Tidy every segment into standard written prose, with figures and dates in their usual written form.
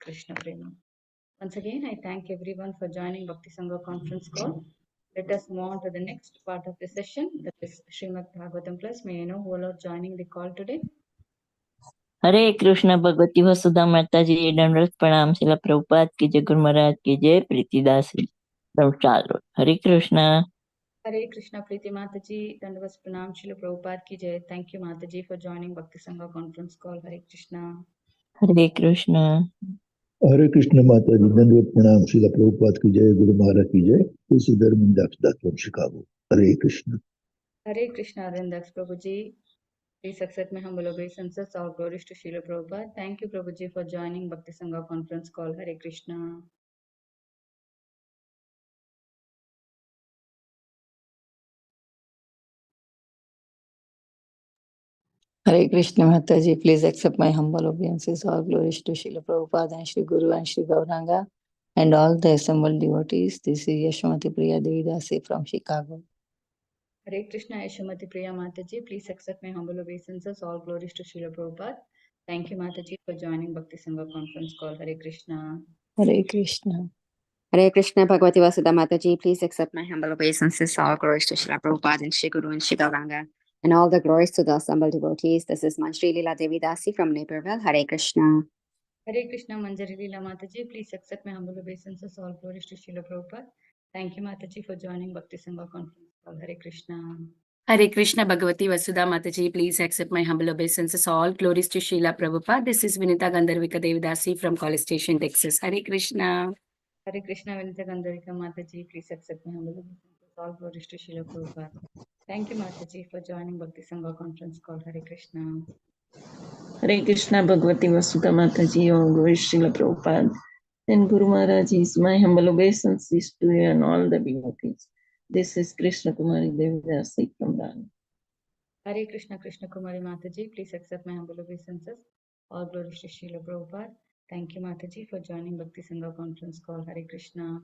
Krishna Prema. Once again, I thank everyone for joining Bhakti Sanga Conference call. Let us move on to the next part of the session, that is Srimad Bhagavatam Plus. May I know who all are joining the call today? हरे कृष्ण भगवती वसुधा माता जी दंडवत प्रणाम शिला प्रभुपाद की जय गुरु महाराज की जय प्रीतिदास चालू हरे Krishna Hare Krishna Preeti Mataji, Dandavas Pranam Srila Prabhupada ki jai. Thank you Mataji for joining Bhakti Sangha Conference call. Hare Krishna. हरे कृष्ण हरे कृष्ण माता जी दंडवत प्रणाम श्रील प्रभुपाद की जय गुरु महाराज की जय दास from Chicago. Hare Krishna. Hare Krishna Arindax Prabhuji. Please accept my humble obeisances. All glories to Srila Prabhupada. Thank you Prabhuji for joining Bhakti Sangha Conference call. Hare Krishna. Hare Krishna Mataji, please accept my humble obeisances. All glories to Srila Prabhupada and Sri Guru and Sri Gauranga and all the assembled devotees. This is Yashwati Priya Devidasi from Chicago. Hare Krishna Yashamati Priya Mataji. Please accept my humble obeisances. All glories to Srila Prabhupada. Thank you Mataji for joining Bhakti Sangha Conference call. Hare Krishna. Hare Krishna. Hare Krishna Bhagavati Vasudha Mataji, please accept my humble obeisances. All glories to Srila Prabhupada and Shri Guru and Shri Gauranga, and all the glories to the assembled devotees. This is Manjri Leela Devi Dasi from Naperville. Hare Krishna. Hare Krishna Manjari Leela Mataji. Please accept my humble obeisances. All glories to Srila Prabhupada. Thank you Mataji for joining Bhakti Sangha Conference call. Hare Krishna. Hare Krishna Bhagavati Vasudha Mataji, please accept my humble obeisances. All glories to Srila Prabhupada. This is Vinita Gandharvika Devidasi from College Station, Texas. Hare Krishna. Hare Krishna Vinita Gandharvika Mataji. Please accept my humble obeisances. All glories to Srila Prabhupada. Thank you Mataji for joining Bhakti Sangha Conference call. Hare Krishna. Hare Krishna Bhagavati Vasudha Mataji, all glories to Srila Prabhupada. And Guru Maharaj is my humble obeisances to you and all the devotees. This is Krishna Kumari Devidasi from Rani. Hare Krishna Krishna Kumari Mataji. Please accept my humble obeisances. All glories to Srila Prabhupada. Thank you Mataji for joining Bhakti Sangha Conference call. Hare Krishna.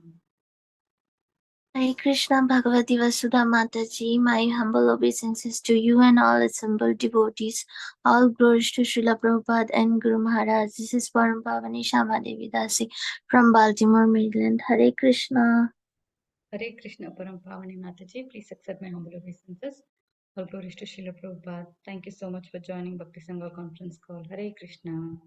Hare Krishna Bhagavati Vasudha Mataji, my humble obeisances to you and all assembled devotees. All glories to Srila Prabhupada and Guru Maharaj. This is Param Pavani Shama Devi Dasi from Baltimore, Maryland. Hare Krishna. Hare Krishna Param Pavani Mataji. Please accept my humble obeisances. All glories to Srila Prabhupada. Thank you so much for joining Bhakti Sangha Conference call. Hare Krishna.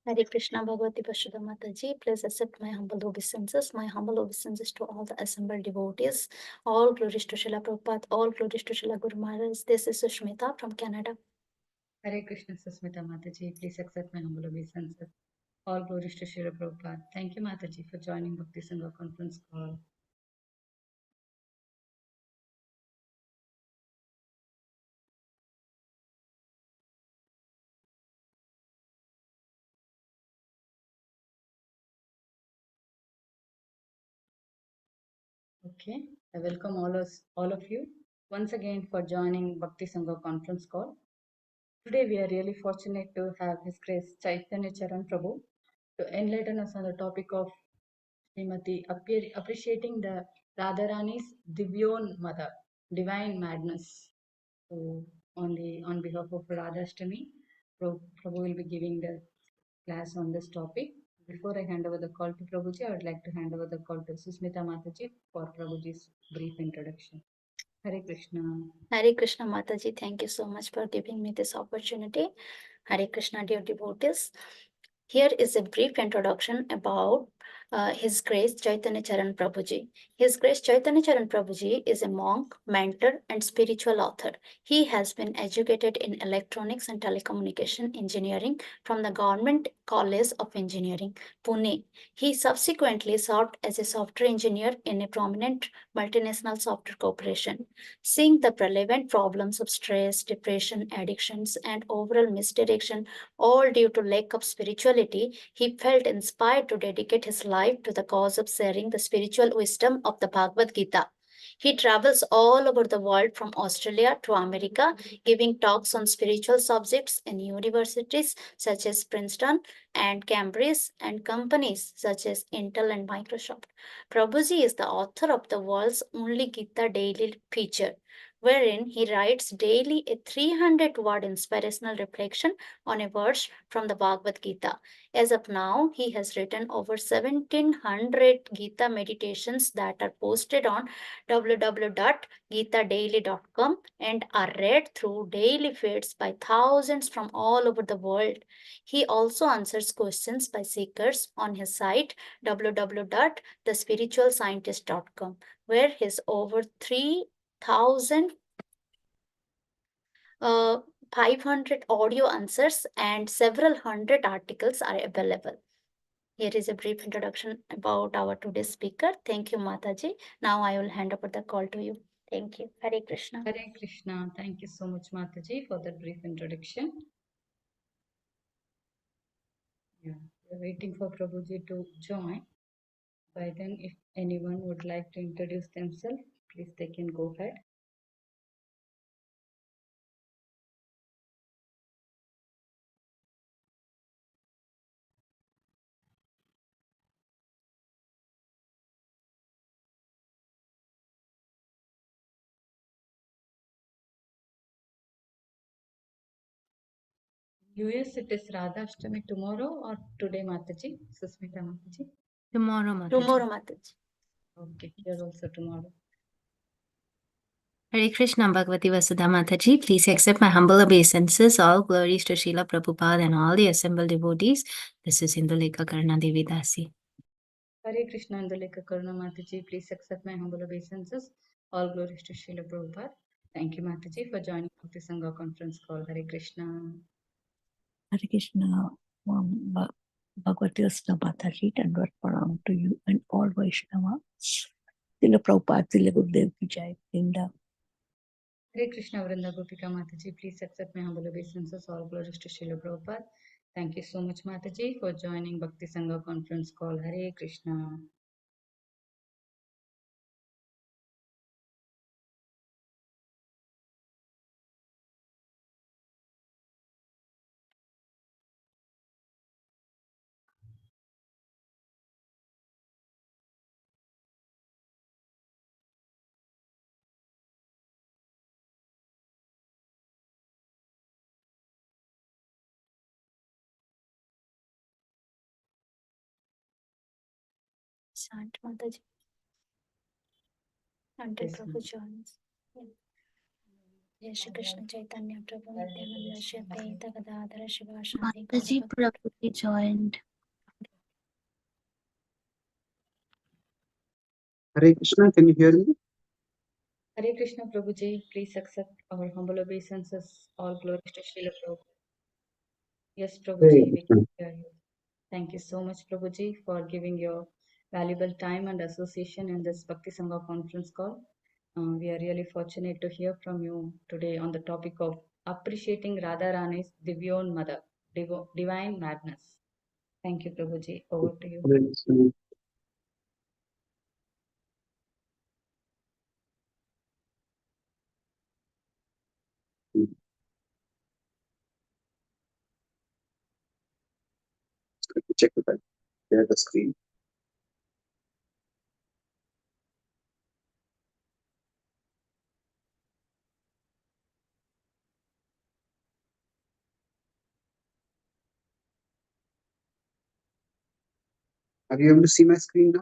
Hare Krishna Bhagavati Vasudha Mataji, please accept my humble obeisances. My humble obeisances to all the assembled devotees. All glories to Srila Prabhupada, all glories to Srila Guru Maharaj. This is Sushmita from Canada. Hare Krishna Susmita Mataji. Please accept my humble obeisances. All glories to Srila Prabhupada. Thank you Mataji for joining Bhakti Sangha Conference call. Okay, I welcome all of you once again for joining Bhakti Sangha Conference call. Today we are really fortunate to have His Grace Chaitanya Charan Prabhu to enlighten us on the topic of Srimati appreciating the Radharani's Divyonmada, divine madness. So on behalf of Radhashtami, Prabhu will be giving the class on this topic. Before I hand over the call to Prabhuji, I would like to hand over the call to Susmita Mataji for Prabhuji's brief introduction. Hare Krishna. Hare Krishna Mataji, thank you so much for giving me this opportunity. Hare Krishna, dear devotees. Here is a brief introduction about His Grace Chaitanya Charan Prabhuji. His Grace Chaitanya Charan Prabhuji is a monk, mentor, and spiritual author. He has been educated in electronics and telecommunication engineering from the Government College of Engineering, Pune. He subsequently served as a software engineer in a prominent multinational software corporation. Seeing the prevalent problems of stress, depression, addictions, and overall misdirection, all due to lack of spirituality, he felt inspired to dedicate his life to the cause of sharing the spiritual wisdom of the Bhagavad Gita. He travels all over the world from Australia to America, giving talks on spiritual subjects in universities such as Princeton and Cambridge and companies such as Intel and Microsoft. Prabhuji is the author of the world's only Gita daily feature, wherein he writes daily a 300-word inspirational reflection on a verse from the Bhagavad Gita. As of now, he has written over 1700 Gita meditations that are posted on www.geetadaily.com and are read through daily feeds by thousands from all over the world. He also answers questions by seekers on his site www.thespiritualscientist.com, where his over 3,500 audio answers and several hundred articles are available. Here is a brief introduction about our today's speaker. Thank you, Mataji. Now I will hand over the call to you. Thank you. Hare Krishna. Hare Krishna. Thank you so much, Mataji, for that brief introduction. Yeah, we're waiting for Prabhuji to join. By then, if anyone would like to introduce themselves, please they can go ahead. US, it is Radha Ashtami tomorrow or today, Mataji? Susmita Mataji? Tomorrow, Mataji. Tomorrow, Mataji. Okay, here also tomorrow. Hare Krishna, Bhagavati Vasudha Mataji. Please accept my humble obeisances. All glories to Srila Prabhupada and all the assembled devotees. This is Indulekha Karna Devi Dasi. Hare Krishna and Indulekha Karna Mataji. Please accept my humble obeisances. All glories to Srila Prabhupada. Thank you, Mataji, for joining Bhakti Sanga Conference call. Hare Krishna. Hare Krishna, Bhagavati Vasudha Mataji, Dandvat Pranam to you and all Vaishnava. Srila Prabhupada, Srila Gurudev Ki Jai, Vrinda. Hare Krishna Vrinda Gopika Mataji. Please accept my humble obeisances. All glories to Srila Prabhupada. Thank you so much, Mataji, for joining Bhakti Sanga Conference call. Hare Krishna. Sant Mataji. Until Yes, Prabhu ma'am. joins. Jai Shri Krishna Chaitanya Prabhu Nityananda Shri Advaita Gadadhara Shiva Shadi Mataji Prabhuji joined. Hare Krishna, can you hear me? Hare Krishna Prabhuji, please accept our humble obeisances. All glories to Srila Prabhupada. Yes, Hare Prabhuji, we Krishna. can hear you. Thank you so much, Prabhuji, for giving your valuable time and association in this Bhakti Sangha conference call. We are really fortunate to hear from you today on the topic of appreciating Radharani's Divyonmada, divine madness. Thank you, Prabhuji. Over to you. Hare Krishna. Let me check if I share the screen. Are you able to see my screen now?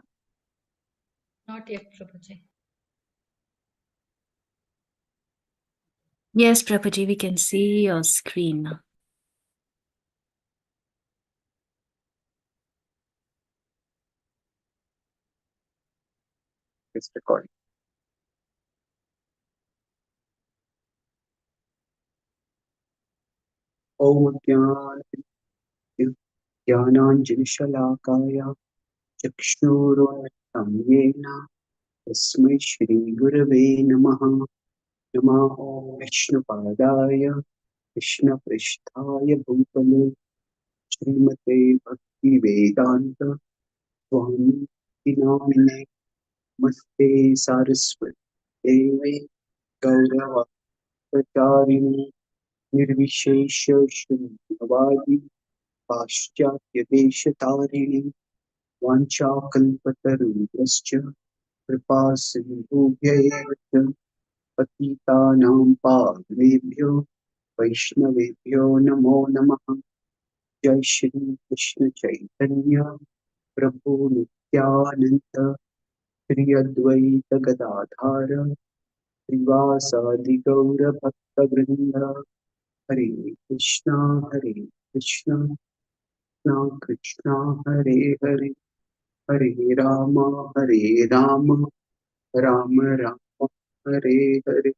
Not yet, Prabhuji. Yes, Prabhuji, we can see your screen now. It's recording. Om Jnananjalishalakaya Chakshuruntam Yena Tasmai Shri Gurave Namaha Namaho Vishnupadaya Krishna Prishtaya Bhutale Srimate Bhakti Vedanta Swami Namine Namaste Saraswati Devi Gauravacharini Nirvishesha Shunavadi Paschatya Deshatarini Vanchakalpatarubhascha Kripa Sindhubhya पतितानां पावनेभ्यो वैष्णवेभ्यो नमो नमः। जय श्री कृष्ण चैतन्य प्रभु नित्यानंद श्री अद्वैत गदाधार श्रीवासादि गौर भक्त वृंद। हरे कृष्णा कृष्णा कृष्णा हरे हरे, हरे Ram Ram Ram Hare Hare.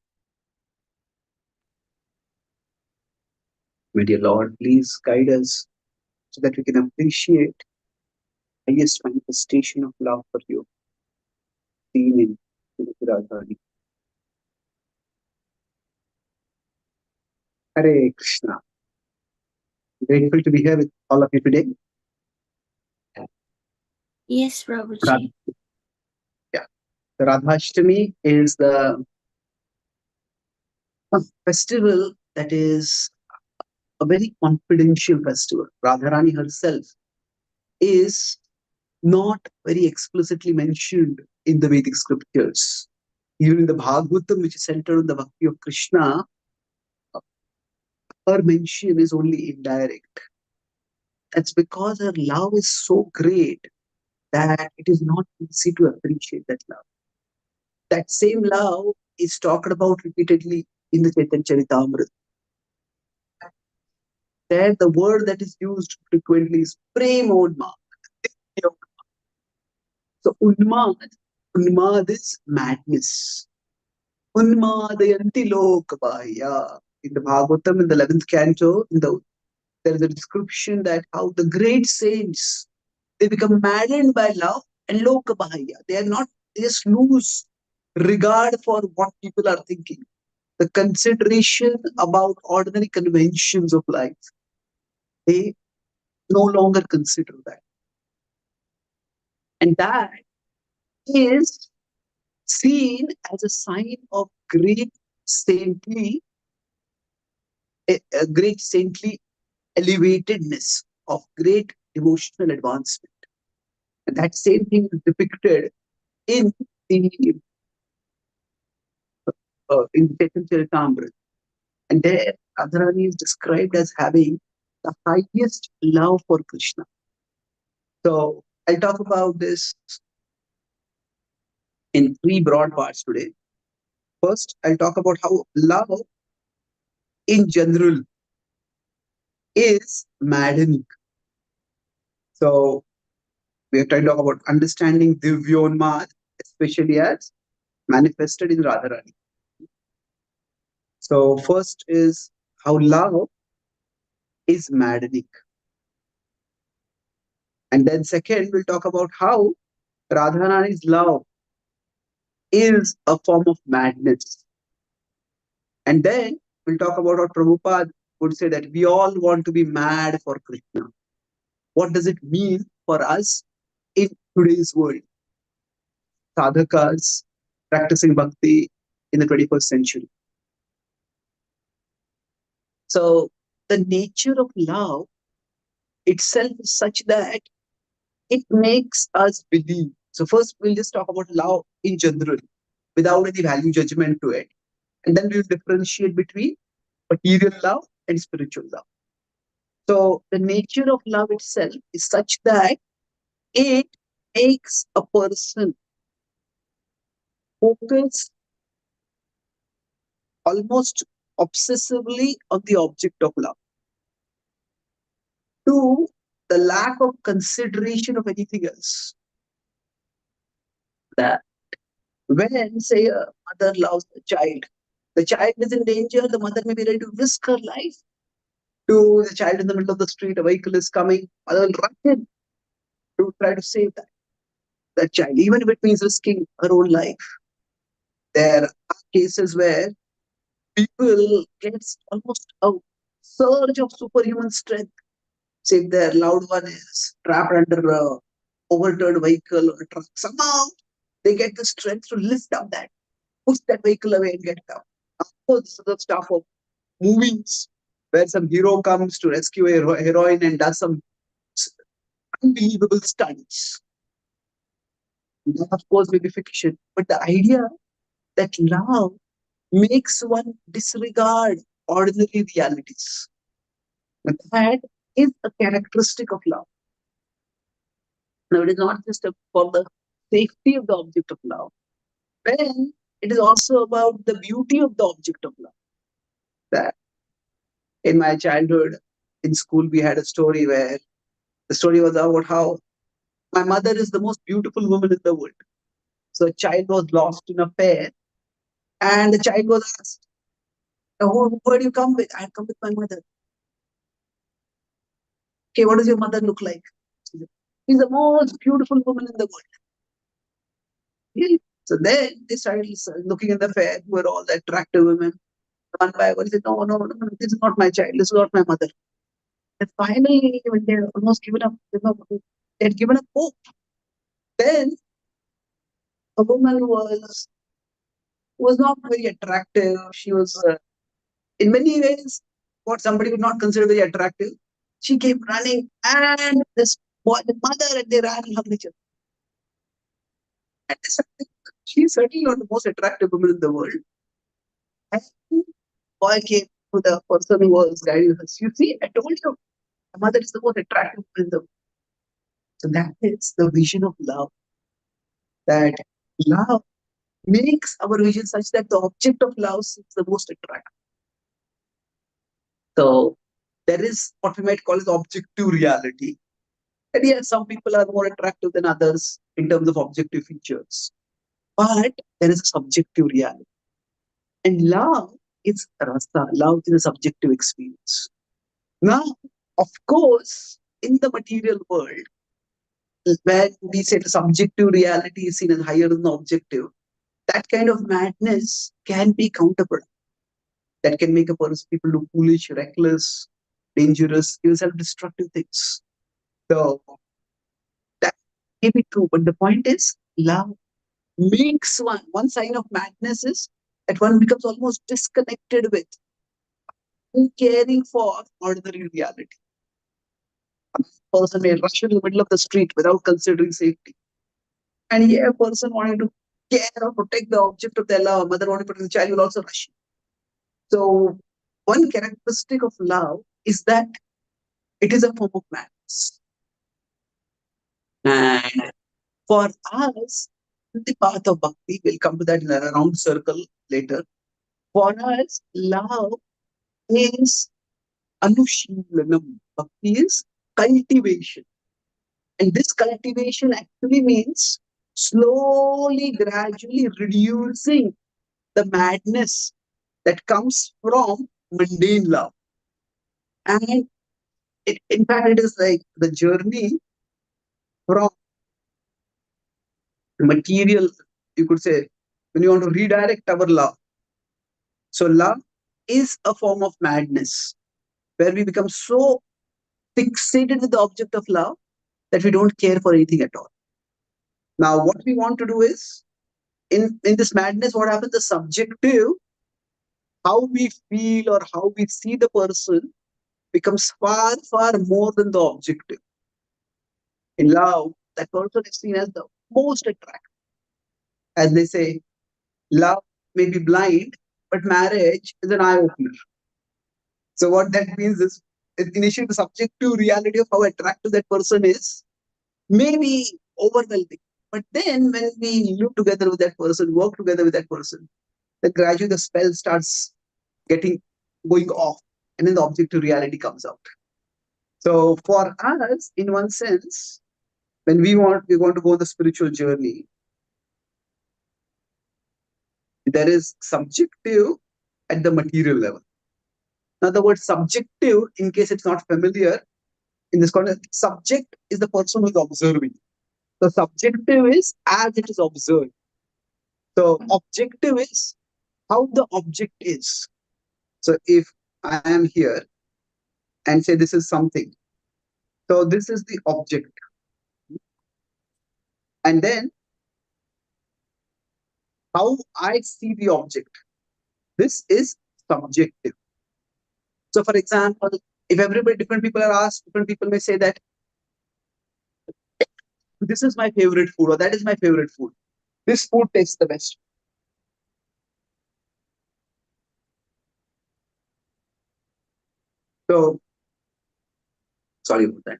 May dear Lord please guide us so that we can appreciate the highest manifestation of love for you seen in Radharani. Hare Krishna. Grateful to be here with all of you today. Yes, Prabhuji. Yeah. The Radhashtami is the festival that is a very confidential festival. Radharani herself is not very explicitly mentioned in the Vedic scriptures. Even in the Bhagavatam, which is centered on the Bhakti of Krishna, her mention is only indirect. That's because her love is so great that it is not easy to appreciate that love. That same love is talked about repeatedly in the Chaitanya Charitamrita. There, the word that is used frequently is Premonma. So, Unmad is madness. Unmadayanti lokabhaya. In the Bhagavatam, in the 11th canto, there is a description that how the great saints, they become maddened by love and lokabhaya. They just lose regard for what people are thinking. The consideration about ordinary conventions of life, they no longer consider that. And that is seen as a sign of great saintly, a great saintly elevatedness, of great emotional advancement. And that same thing is depicted in the Chaitanya Charitamrita. And there, Radharani is described as having the highest love for Krishna. So I'll talk about this in three broad parts today. First, I'll talk about how love in general is maddening. So we are trying to talk about understanding Divyonmada, especially as manifested in Radharani. So first is how love is maddening. And then second, we'll talk about how Radharani's love is a form of madness. And then we'll talk about what Prabhupada would say, that we all want to be mad for Krishna. What does it mean for us in today's world? Sadhakas practicing bhakti in the 21st century. So the nature of love itself is such that it makes us believe. So first we'll just talk about love in general without any value judgment to it. And then we'll differentiate between material love and spiritual love. So the nature of love itself is such that it makes a person focus almost obsessively on the object of love, to the lack of consideration of anything else. That when, say, a mother loves the child is in danger, the mother may be ready to risk her life. To the child in the middle of the street, a vehicle is coming, mother will run in to try to save that child, even if it means risking her own life. There are cases where people get almost a surge of superhuman strength. Say if their loved one is trapped under a overturned vehicle or a truck, somehow they get the strength to lift up that, push that vehicle away and get down. Of course, this is the stuff of movies where some hero comes to rescue a heroine and does some unbelievable stunts. That, of course, may be fiction. But the idea that love makes one disregard ordinary realities. That is a characteristic of love. Now, it is not just for the safety of the object of love, then it is also about the beauty of the object of love. That in my childhood, in school, we had a story where the story was about how my mother is the most beautiful woman in the world. So a child was lost in a fair, and the child was asked, who do you come with? I come with my mother. Okay, what does your mother look like? She's the most beautiful woman in the world. Really? So then they started looking at the fair, who were all the attractive women. One by one, he said, no, this is not my child, this is not my mother. And finally, when they had almost given up, they had given up hope. Then a woman was not very attractive. She was, in many ways, what somebody would not consider very attractive. She came running, and this boy, the mother, and they ran and hugged each other. And she's certainly not the most attractive woman in the world. And the boy came to the person who was guiding us. You see, I told you, my mother is the most attractive woman in the world. So that is the vision of love. That love makes our vision such that the object of love is the most attractive. So there is what we might call as objective reality. And yes, some people are more attractive than others in terms of objective features. But there is a subjective reality. And love is rasa. Love is a subjective experience. Now, of course, in the material world, where we say the subjective reality is seen as higher than the objective, that kind of madness can be counterproductive. That can make people look foolish, reckless, dangerous, even self-destructive things. So that may be true, but the point is, love makes one sign of madness is that one becomes almost disconnected with caring for ordinary reality. A person may rush in the middle of the street without considering safety. And here a person wanting to care or protect the object of their love, a mother wanting to protect the child will also rush. So one characteristic of love is that it is a form of madness. And for us, the path of bhakti, we'll come to that in a round circle later. For us, love is anushīlanam. Bhakti is cultivation. And this cultivation actually means slowly, gradually reducing the madness that comes from mundane love. And in fact, it is like the journey from material, you could say, when you want to redirect our love. So love is a form of madness where we become so fixated with the object of love that we don't care for anything at all. Now, what we want to do is, in this madness, what happens? The subjective, how we feel or how we see the person, becomes far, far more than the objective. In love, that person is seen as the most attractive. As they say, love may be blind, but marriage is an eye-opener. So what that means is, initially the subjective reality of how attractive that person is may be overwhelming. But then when we live together with that person, work together with that person, then gradually the spell starts going off, and then the objective reality comes out. So for us, in one sense, when we want to go on the spiritual journey, there is subjective at the material level. Now the word subjective, in case it's not familiar, in this context, subject is the person who is observing. The subjective is as it is observed. So objective is how the object is. So if I am here and say this is something, so this is the object. And then how I see the object, this is subjective. So for example, if different people are asked, different people may say that this is my favorite food or that is my favorite food. This food tastes the best. So, sorry about that.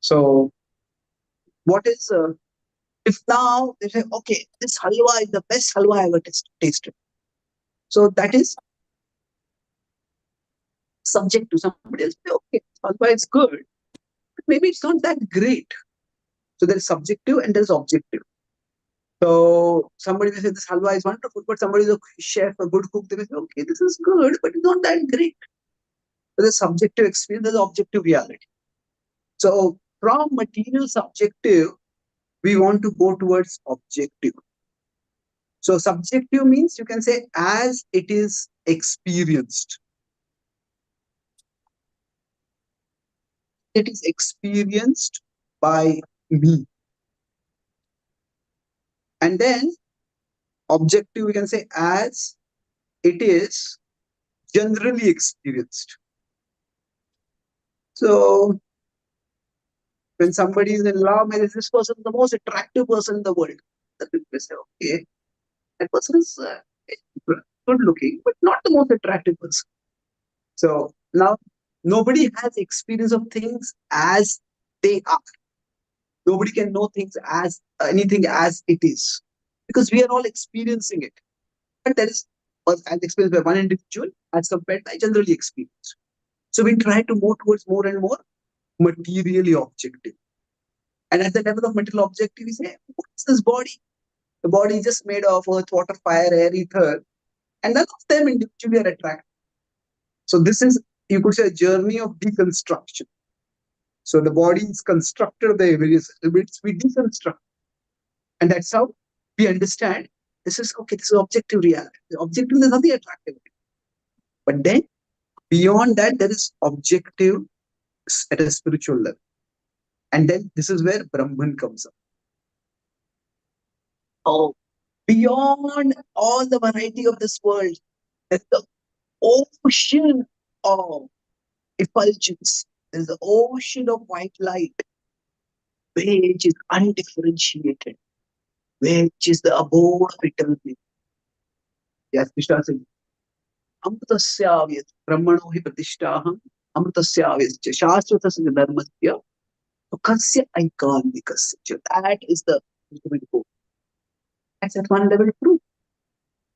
So, what is, if now they say, okay, this halwa is the best halwa I ever tasted. So, that is subject to somebody else. Okay, halwa is good, but maybe it's not that great. So, there is subjective and there is objective. So, somebody may say this halwa is wonderful, but somebody is a chef, a good cook, they may say, okay, this is good, but it's not that great. So, there's subjective experience, there's objective reality. So, from material subjective, we want to go towards objective. So, subjective means you can say as it is experienced. It is experienced by me. And then objective, we can say as it is generally experienced. So, when somebody is in love, maybe this person is the most attractive person in the world. Then we say, okay, that person is good looking, but not the most attractive person. So now nobody has experience of things as they are. Nobody can know things as anything as it is, because we are all experiencing it. But that is as experienced by one individual as compared by generally experienced. So we try to move towards more and more materially objective. And at the level of material objective, we say, what's this body? The body is just made of earth, water, fire, air, ether, and none of them individually are attractive. So this is, you could say, a journey of deconstruction. So the body is constructed by various elements, we deconstruct. And that's how we understand this is okay, this is objective reality. The objective, there's nothing attractive. But then beyond that, there is objective at a spiritual level. And then this is where Brahman comes up. Oh, beyond all the variety of this world, there's the ocean of effulgence. There's the ocean of white light, which is undifferentiated, which is the abode of eternity. Yes, Krishna says, Amritasya Brahmano hi pratishtaham Amritasya Shastratasya dharmasya Kasya Aikandikasya. That is the ultimate goal. That's at one level true.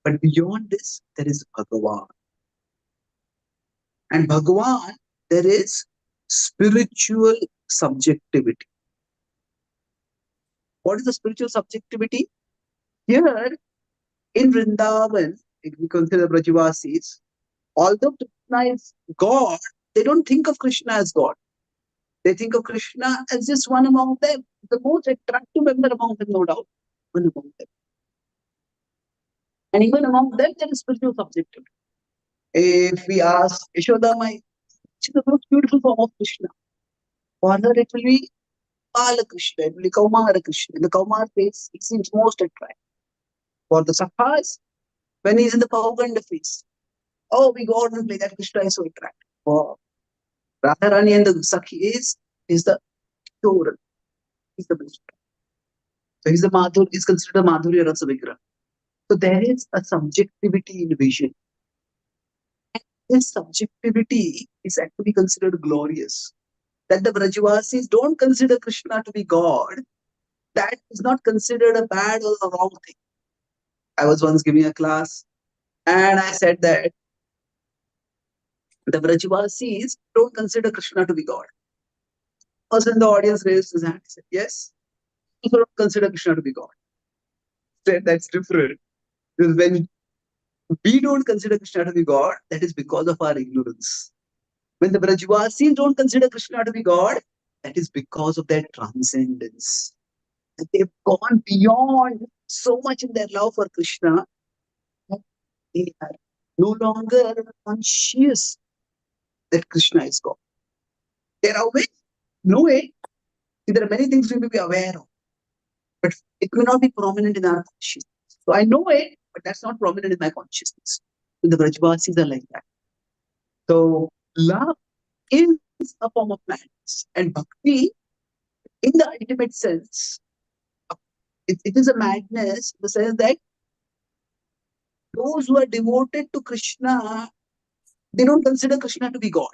But beyond this, there is Bhagavan. And Bhagavan, there is spiritual subjectivity. What is the spiritual subjectivity? Here in Vrindavan, if we consider Brajavasis, although Krishna is God, they don't think of Krishna as God. They think of Krishna as just one among them, the most attractive member among them, no doubt. One among them. And even among them, there is spiritual subjectivity. If we ask Yashoda Mai, which is the most beautiful form of Krishna? For her, it will be Bala Krishna, it will be Kaumara Krishna. In the Kaumar face, it seems most attractive. For the Sakhas, when he is in the Pauganda face, oh, we go out and play that Krishna is so attractive. For Radharani and the Sakhi is the pure. He's the best. So he's the Madhur, is considered a Madhurya Rasa Vigraha. So there is a subjectivity in vision. And this subjectivity is actually considered glorious. That the Brajavasis don't consider Krishna to be God, that is not considered a bad or a wrong thing. I was once giving a class and I said that the Brajavasis don't consider Krishna to be God. A person in the audience raised his hand and said, yes, people don't consider Krishna to be God. I said that's different. Because when we don't consider Krishna to be God, that is because of our ignorance. When the Brajavasis don't consider Krishna to be God, that is because of their transcendence. That they've gone beyond so much in their love for Krishna that they are no longer conscious that Krishna is God. They are aware. No way. There are many things we may be aware of, but it may not be prominent in our consciousness. So I know it, but that's not prominent in my consciousness. So the Brajavasis are like that. So love is a form of madness, and bhakti, in the ultimate sense, it is a madness in the sense that those who are devoted to Krishna They don't consider Krishna to be God.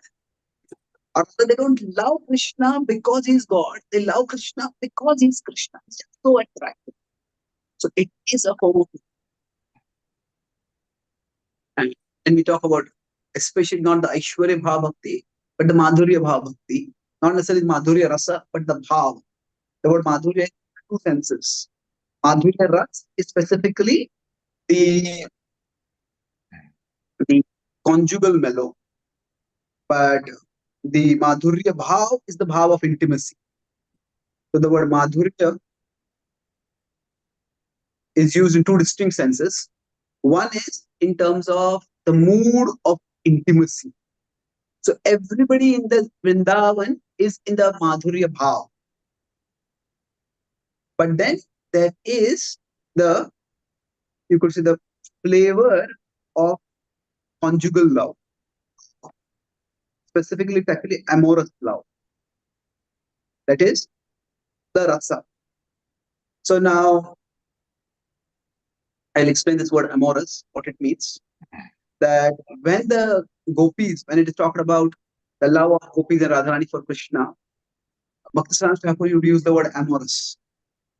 Or they don't love Krishna because he's God. They love Krishna because he's Krishna. It's just so attractive. So it is a form of. And we talk about, especially not the Aishwarya Bhava Bhakti, but the Madhurya Bhava Bhakti. Not necessarily Madhurya Rasa, but the Bhav. The word Madhurya has two senses. Madhurya Rasa is specifically the conjugal mellow, but the Madhurya Bhav is the Bhav of intimacy. So the word Madhurya is used in two distinct senses. One is in terms of the mood of intimacy. So everybody in the Vrindavan is in the Madhurya Bhav. But then there is the, you could say, the flavor of conjugal love. Specifically, it's actually amorous love. That is the rasa. So now I'll explain this word amorous, what it means. That when the gopis, when it is talked about the love of gopis and Radharani for Krishna, Bhakti Sanga Conference would use the word amorous.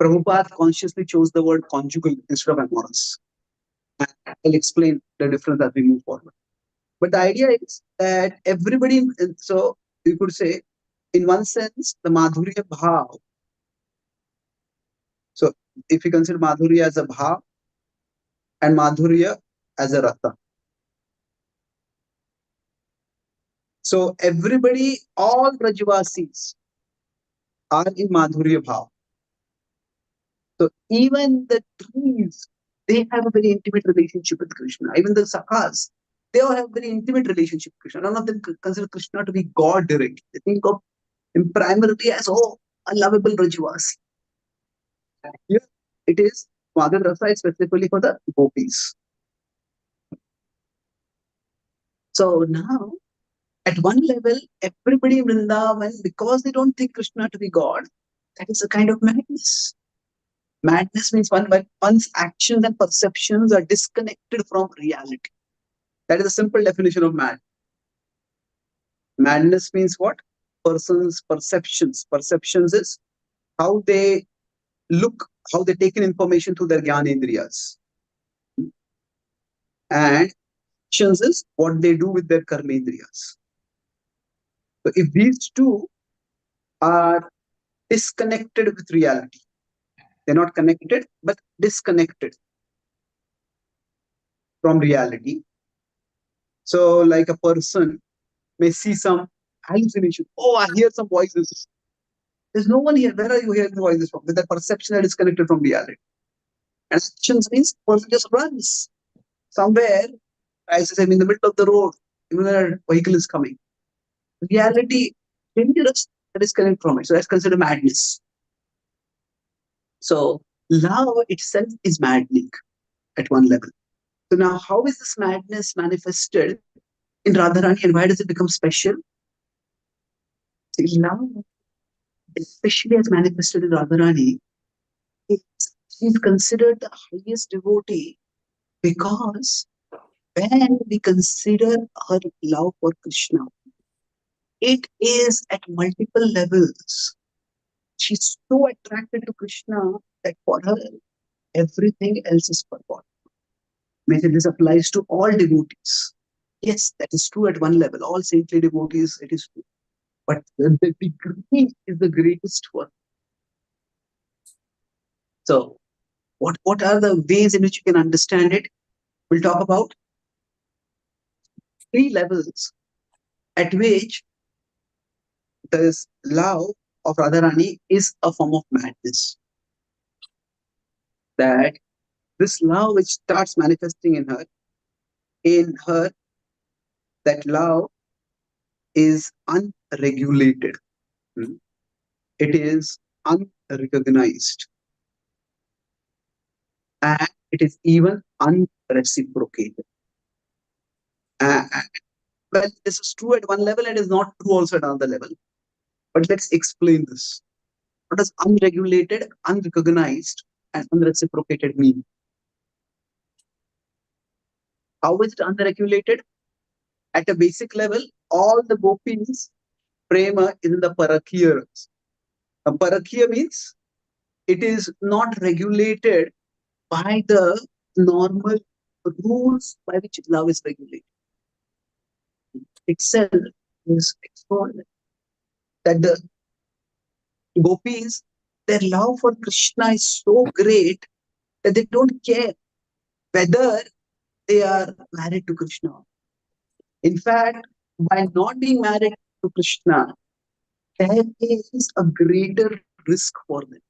Prabhupada consciously chose the word conjugal instead of amorous. I'll explain the difference as we move forward. But the idea is that everybody, so you could say, in one sense, the Madhurya Bhav. So if you consider Madhurya as a Bhav and Madhurya as a Rasa. So everybody, all Brajvasis are in Madhurya Bhav. So even the trees, they have a very intimate relationship with Krishna. Even the Sakhas, they all have a very intimate relationship with Krishna. None of them consider Krishna to be God directly. They think of him primarily as, oh, a lovable Brajvasi. Here it is, Madhurya Rasa is specifically for the gopis. So now, at one level, everybody in Vrindavan, because they don't think Krishna to be God, that is a kind of madness. Madness means one's actions and perceptions are disconnected from reality. That is a simple definition of mad. Madness means what? Person's perceptions. Perceptions is how they look, how they take in information through their jnanendriyas. And actions is what they do with their karmendriyas. So if these two are disconnected with reality, they're not connected, but disconnected from reality. So like a person may see some hallucination. Oh, I hear some voices. There's no one here. Where are you hearing the voices from? With that perception that is connected from reality. And actions means person just runs somewhere, as I said, in the middle of the road, even when a vehicle is coming. Reality, dangerous, that is connected from it. So that's considered madness. So love itself is maddening at one level. So now how is this madness manifested in Radharani and why does it become special? See, love, especially as manifested in Radharani, she's considered the highest devotee because when we consider her love for Krishna, it is at multiple levels. She's so attracted to Krishna that for her, everything else is forgotten. Maybe this applies to all devotees. Yes, that is true at one level. All saintly devotees, it is true. But the degree is the greatest one. So, what are the ways in which you can understand it? We'll talk about 3 levels at which this love of Radharani is a form of madness. That this love which starts manifesting in her, that love is unregulated. It is unrecognized. And it is even unreciprocated. Well, this is true at one level and is not true also at another level. But let's explain this. What does unregulated, unrecognized, and unreciprocated mean? How is it unregulated? At a basic level, all the gopis prema is in the parakiya. A parakiya means it is not regulated by the normal rules by which love is regulated. Itself is extraordinary. That the gopis, their love for Krishna is so great that they don't care whether they are married to Krishna. In fact, by not being married to Krishna, there is a greater risk for them.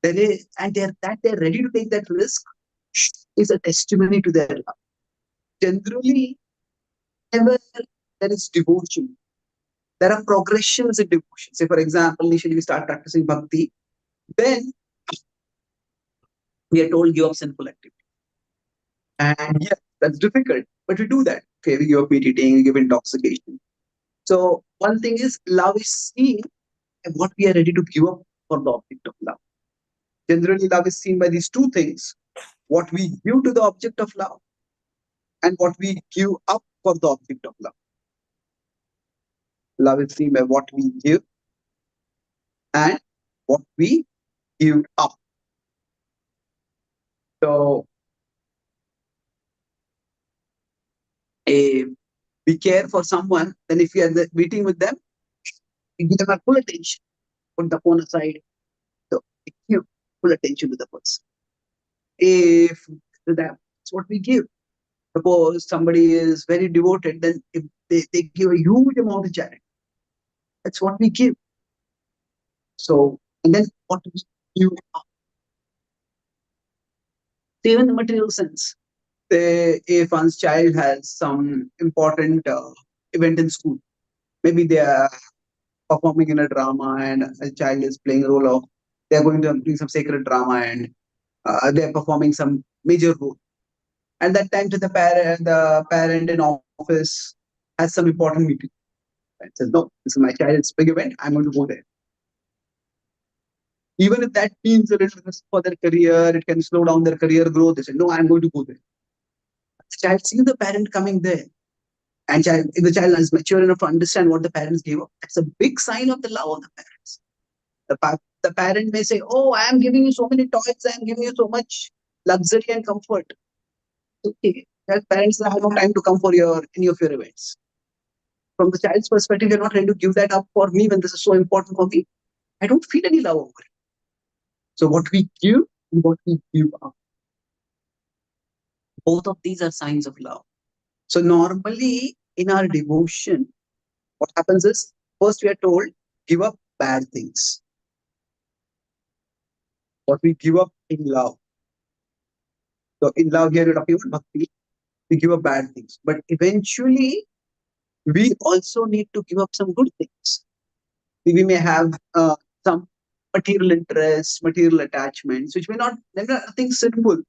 And they're ready to take that risk is a testimony to their love. Generally, whenever there is devotion, there are progressions in devotion. Say, for example, initially we start practicing bhakti, then we are told give up sinful activity. And yes, that's difficult, but we do that. Okay, we give up eating, we give intoxication. So one thing is love is seen and what we are ready to give up for the object of love. Generally, love is seen by these two things: what we give to the object of love and what we give up for the object of love. Love is seen by what we give and what we give up. So if we care for someone, then if we are meeting with them, we give them our full attention, put the phone aside. So we give full attention to the person. If that's what we give. Suppose somebody is very devoted, then if they give a huge amount of charity. That's what we give. So, and then what we give up. Even in the material sense, if one's child has some important event in school, maybe they are performing in a drama and a child is playing a role of, they're going to do some sacred drama and they're performing some major role. And that time to the parent in office has some important meeting. And says, no, this is my child's big event, I'm going to go there. Even if that means a little risk for their career, it can slow down their career growth. They say, no, I'm going to go there. The child sees the parent coming there. And if the child is mature enough to understand what the parents gave up, that's a big sign of the love of the parents. The parent may say, oh, I am giving you so many toys, I am giving you so much luxury and comfort. Okay, that parents have no time to come for any of your events. From the child's perspective, you're not ready to give that up for me when this is so important for me. I don't feel any love over it. So what we give and what we give up, both of these are signs of love. So normally in our devotion, what happens is, first we are told, give up bad things. What we give up in love. So in love here, you're talking about bhakti. We give up bad things. But eventually, we also need to give up some good things. We may have some material interests, material attachments, which may not, they're nothing sinful.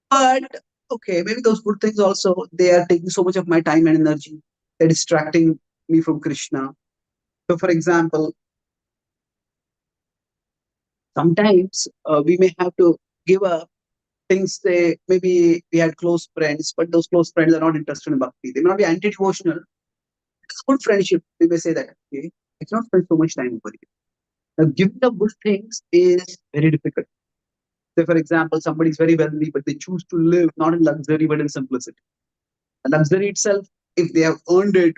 But okay, maybe those good things also, they are taking so much of my time and energy. They're distracting me from Krishna. So for example, sometimes we may have to give up things. Maybe we had close friends, but those close friends are not interested in bhakti. They may not be anti-devotional. It's good friendship. We may say that, okay, I cannot spend so much time over here. Now, giving up good things is very difficult. Say, for example, somebody is very wealthy, but they choose to live not in luxury, but in simplicity. And luxury itself, if they have earned it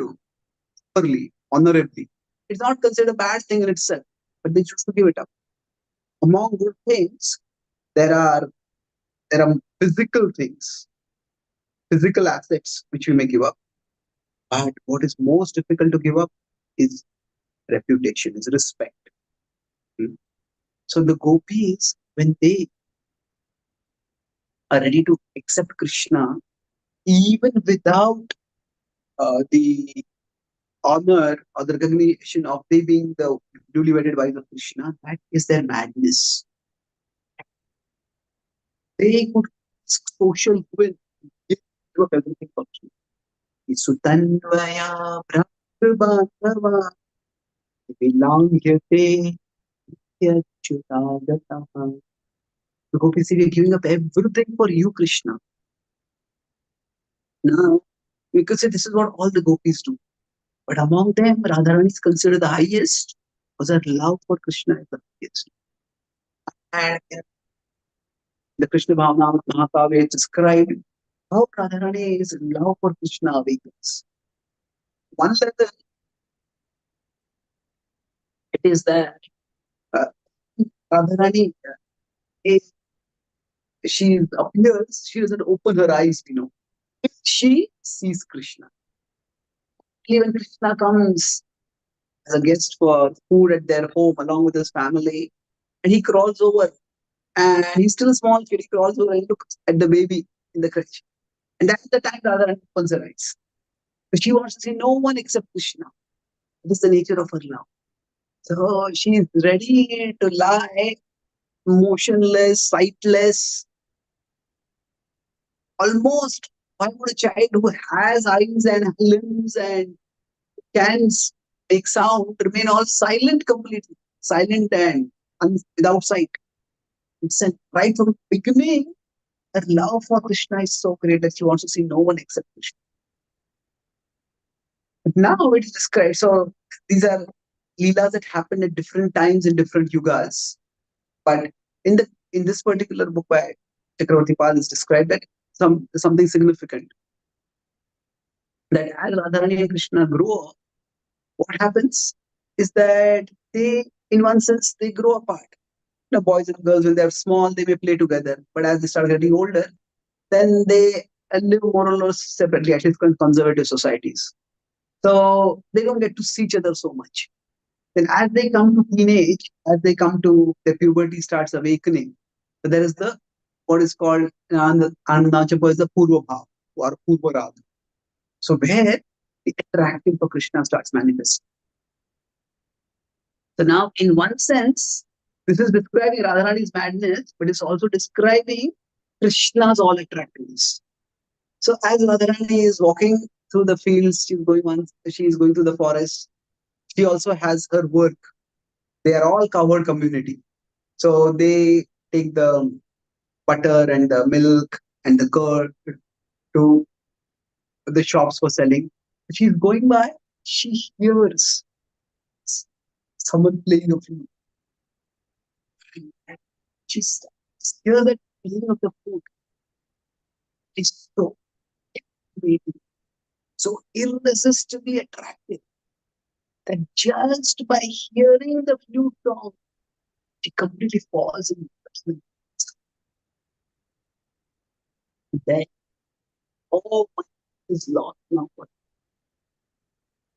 properly, honorably, it's not considered a bad thing in itself, but they choose to give it up. Among good things, there are physical things, physical assets which we may give up. But what is most difficult to give up is reputation, is respect. So the gopis, when they are ready to accept Krishna, even without the honor or the recognition of they being the duly wedded wife of Krishna, that is their madness. They could social will give up everything for Krishna. Sutanvaya Brahmabhava Vilangyate Yachutagataha. The gopis say, we are giving up everything for you, Krishna. Now, We could say this is what all the gopis do. But among them, Radharani is considered the highest because her love for Krishna is the highest. And in the Krishna Mahakavya is described how Radharani's love for Krishna awakens. One level, it is that Radharani, if she appears, she doesn't open her eyes, She sees Krishna. Even Krishna comes as a guest for food at their home along with his family, and he crawls over, and he's still a small kid. He crawls over and looks at the baby in the crutch. And that's the time Radharani opens her eyes. But she wants to see no one except Krishna. This is the nature of her love. So she is ready to lie motionless, sightless, almost. Why would a child who has eyes and limbs and can make sound remain all silent completely? Silent and without sight. It's right from the beginning, her love for Krishna is so great that she wants to see no one except Krishna. But now it is described. So these are leelas that happen at different times in different yugas. But in this particular book by Chakravarti Pal is described that something significant. That as Radharani and Krishna grow up, what happens is that they, in one sense, they grow apart. The boys and girls, when they're small, they may play together. But as they start getting older, then they live more or less separately, at least in conservative societies. So they don't get to see each other so much. Then as they come to teenage, as they come to their puberty starts awakening, so there is what is called Anandachapa is the Purva Bhav or Purva Raga. So where the attraction for Krishna starts manifesting. So now in one sense, this is describing Radharani's madness, but it's also describing Krishna's all attractiveness. So as Radharani is walking through the fields, she is going through the forest, she also has her work. They are all covered community. So they take the butter and the milk and the curd to the shops for selling. She's going by, she hears someone playing a flute. She hears that playing of the flute. It's so captivating, so irresistibly attractive that just by hearing the flute song, she completely falls in love. Then, oh, my is lost now.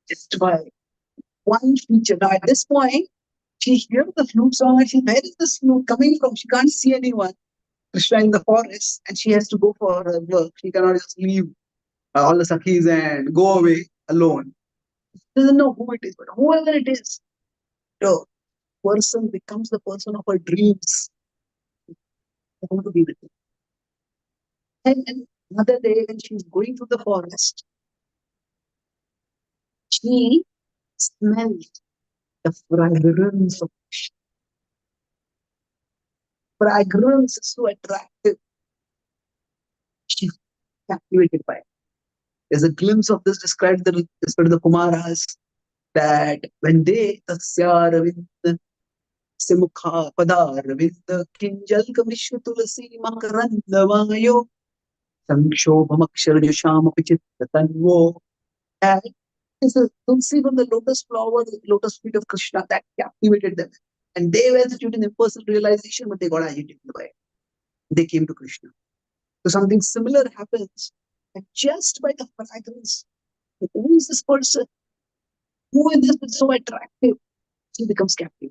Just by one feature. Now, at this point, she hears the flute song and she, where is this flute coming from? She can't see anyone. Krishna in the forest, and she has to go for her work. She cannot just leave all the Sakhis and go away alone. She doesn't know who it is, but whoever it is, the person becomes the person of her dreams. I want to be with him. And another day, when she's going through the forest, she smells the fragrance of Krishna. Fragrance is so attractive. She's captivated by it. There's a glimpse of this described in the Kumaras, that when they tasya ravinda simukha pada ravinda kinjal kamishya tulasi makarandavayo samshobhamakshar pichitta tanvo. And it's a tulsi from the lotus flower, the lotus feet of Krishna, that captivated them. And they were situated in impersonal realization, but they got agitated by it. They came to Krishna. So something similar happens, and just by the fragrance, who is this person? Who is this so attractive? She becomes captive.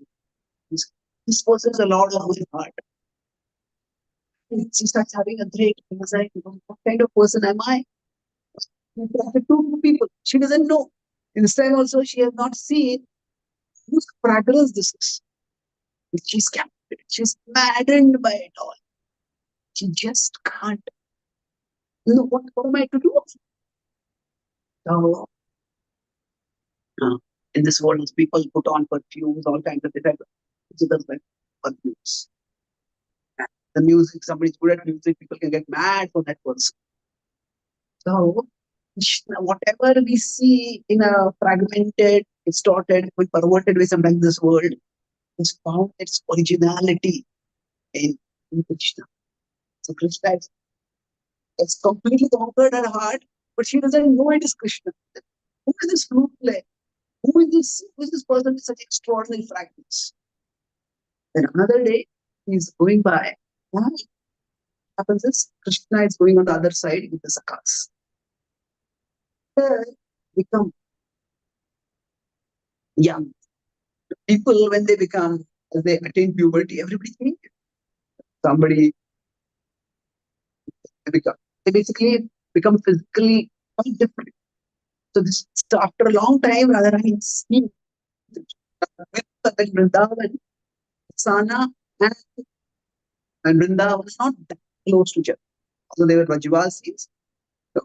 This person is a Lord of my heart. And she starts having a great anxiety. What kind of person am I? Two people. She doesn't know. In this time also, she has not seen whose fragrance this is. She's captivated. She's maddened by it all. She just can't. What am I to do? So, in this world, people put on perfumes, all kinds of different perfumes. The music, somebody's good at music, people can get mad for that person. So Krishna, whatever we see in a fragmented, distorted, perverted way sometimes in this world, has found its originality in Krishna. So Krishna has completely conquered her heart, but she doesn't know it is Krishna. Who is this flute player? Who is this person with such extraordinary fragments? Then another day, he's going by. What happens is Krishna is going on the other side with the sakhas. They become young. People, when they attain puberty, everybody changes. Somebody, they basically become physically quite different. So after a long time, Radharani has seen Vrindavan, Sana, and Vrindavan was not that close to each other. So they were Rajvasis.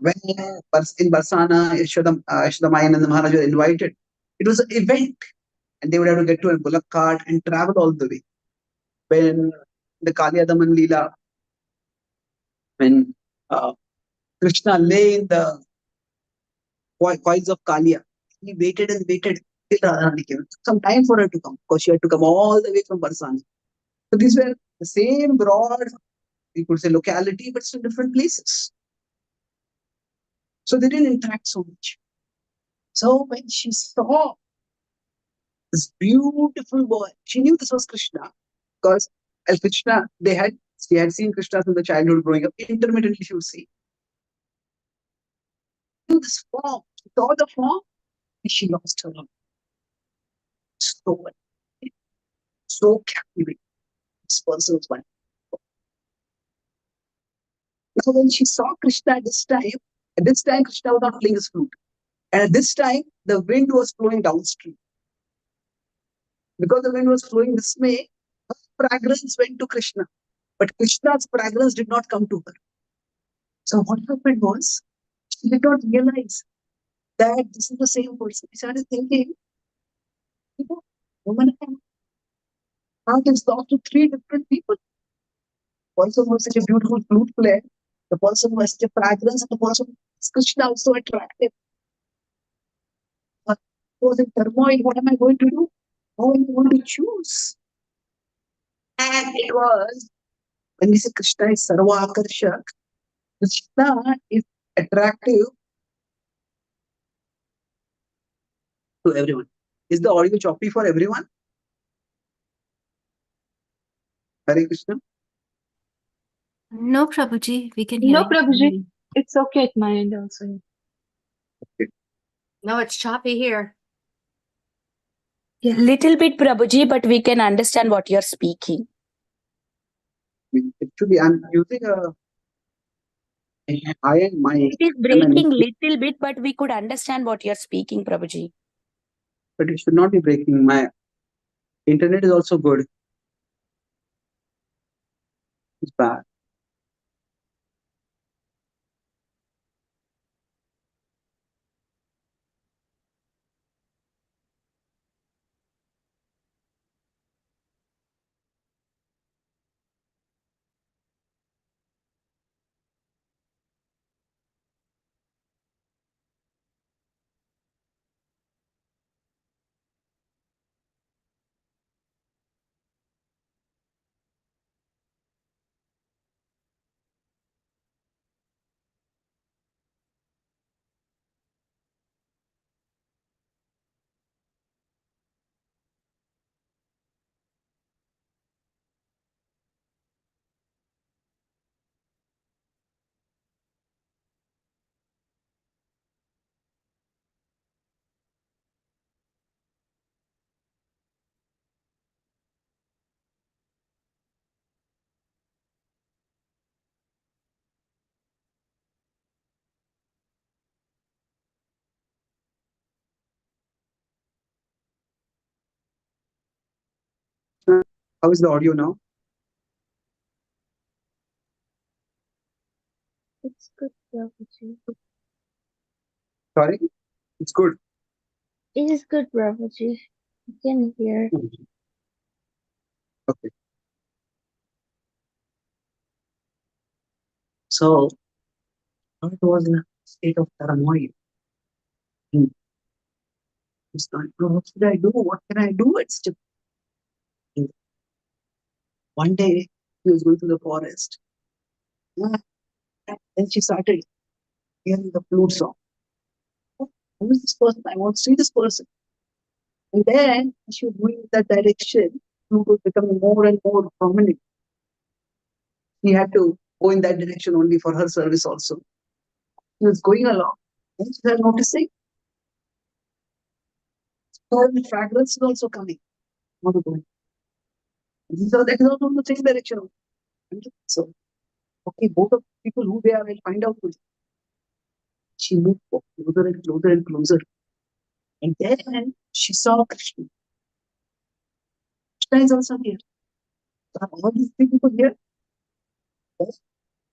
When in Barsana, Yashodamayan and the Maharaj were invited, it was an event, and they would have to get to a bullock cart and travel all the way. When the Kaliyadaman Leela, when Krishna lay in the coils of Kaliya, he waited and waited till Radharani came. It took some time for her to come, because she had to come all the way from Barsana. So these were the same broad, we could say, locality, but still different places. So they didn't interact so much. So when she saw this beautiful boy, she knew this was Krishna, because as Krishna, she had seen Krishna since the childhood growing up. Intermittently, she would see. She knew this form. She saw the form, and she lost her love. So captivating. This person was wonderful. Now, when she saw Krishna at this time Krishna was not playing his flute. And at this time, the wind was flowing downstream. Because the wind was flowing this way, her fragrance went to Krishna. But Krishna's fragrance did not come to her. So what happened was, she did not realize that this is the same person. She started thinking, woman, heart is lost to three different people. The person was such a beautiful flute player, the person was such a fragrance, and the person is Krishna also attractive. But I was in turmoil. What am I going to do? How am I going to choose? And it was when we say Krishna is Sarva Akarshak, Krishna is attractive to everyone. Is the audio choppy for everyone? Hare Krishna. No, Prabhuji, we can hear No, you. Prabhuji, it's okay at my end also. No, it's choppy here. Little bit, Prabhuji, but we can understand what you're speaking. Actually, I'm using a high-end mic. It is breaking little bit, but we could understand what you're speaking, Prabhuji. But it should not be breaking. My internet is also good. It's bad. How is the audio now? It's good, Prabhuji. Sorry? It's good. It is good, Prabhuji. You can hear. Okay. So, how it was now? state of turmoil. It's not, what should I do? What can I do? It's just, one day he was going to the forest. Then she started hearing the flute song. Who is this person? I want to see this person. And then she was moving in that direction. Flute was becoming more and more prominent. He had to go in that direction only for her service also. He was going along. Then she started noticing the fragrance is also coming. Not going. And he saw that is also in the same direction. So, okay, both of people who they are, I'll find out. She moved closer and closer and closer. And then she saw Krishna. Krishna is also here. So all these three people here.